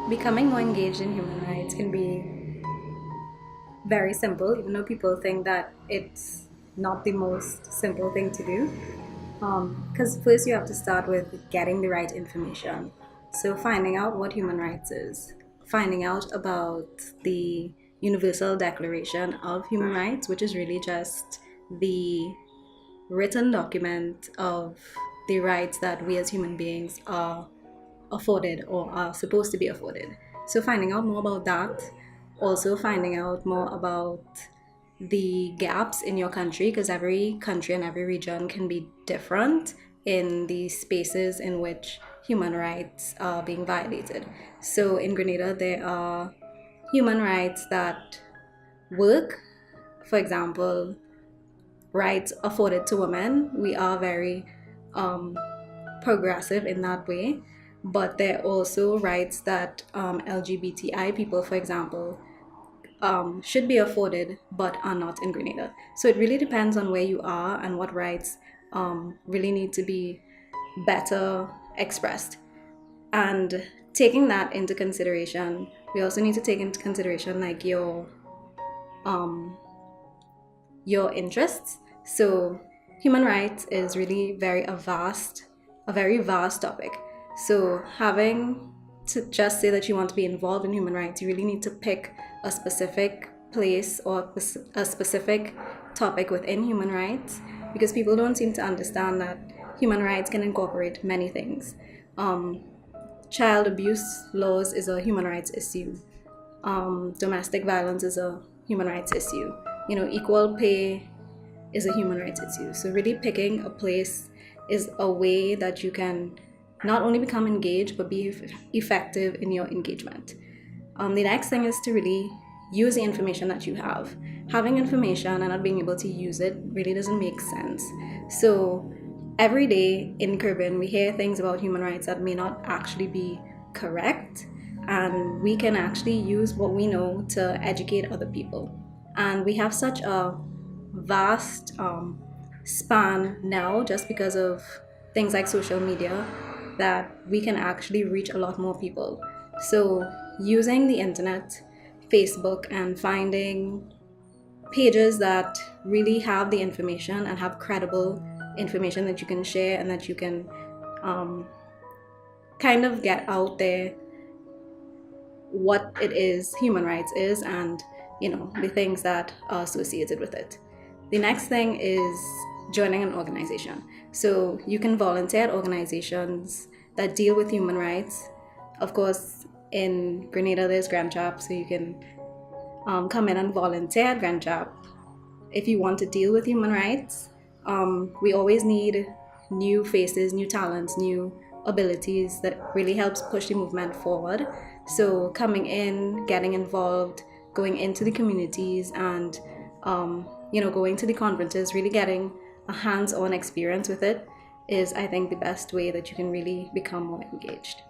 becoming more engaged in human rights can be very simple, even though people think that it's not the most simple thing to do. Because first you have to start with getting the right information. So, finding out what human rights is, finding out about the Universal Declaration of Human Rights, which is really just the written document of the rights that we as human beings are afforded or are supposed to be afforded. So, finding out more about that, also finding out more about the gaps in your country, because every country and every region can be different in the spaces in which human rights are being violated. So, in Grenada, there are human rights that work, for example, rights afforded to women. We are very um, progressive in that way, but there are also rights that LGBTI people, for example, should be afforded but are not in Grenada. So it really depends on where you are and what rights really need to be better expressed. And taking that into consideration, we also need to take into consideration like um, your interests. So human rights is really a very vast topic. So having to just say that you want to be involved in human rights, you really need to pick a specific place or a specific topic within human rights, because people don't seem to understand that human rights can incorporate many things. Um, Child abuse laws is a human rights issue. Domestic violence is a human rights issue. Equal pay is a human rights issue. So really picking a place is a way that you can not only become engaged but be effective in your engagement. The next thing is to really use the information that you have. Having information and not being able to use it really doesn't make sense. So every day in Caribbean, we hear things about human rights that may not actually be correct, and we can actually use what we know to educate other people. And we have such a vast span now just because of things like social media that we can actually reach a lot more people. So, using the internet, Facebook, and finding pages that really have the information and have credible information that you can share and that you can um, kind of get out there what it is human rights is, and the things that are associated with it. The next thing is joining an organization. So you can volunteer at organizations that deal with human rights. Of course, in Grenada there's GrenCHAP, so you can come in and volunteer at GrenCHAP if you want to deal with human rights. We always need new faces, new talents, new abilities that really helps push the movement forward. So coming in, getting involved, going into the communities, and going to the conferences, really getting a hands-on experience with it is, I think, the best way that you can really become more engaged.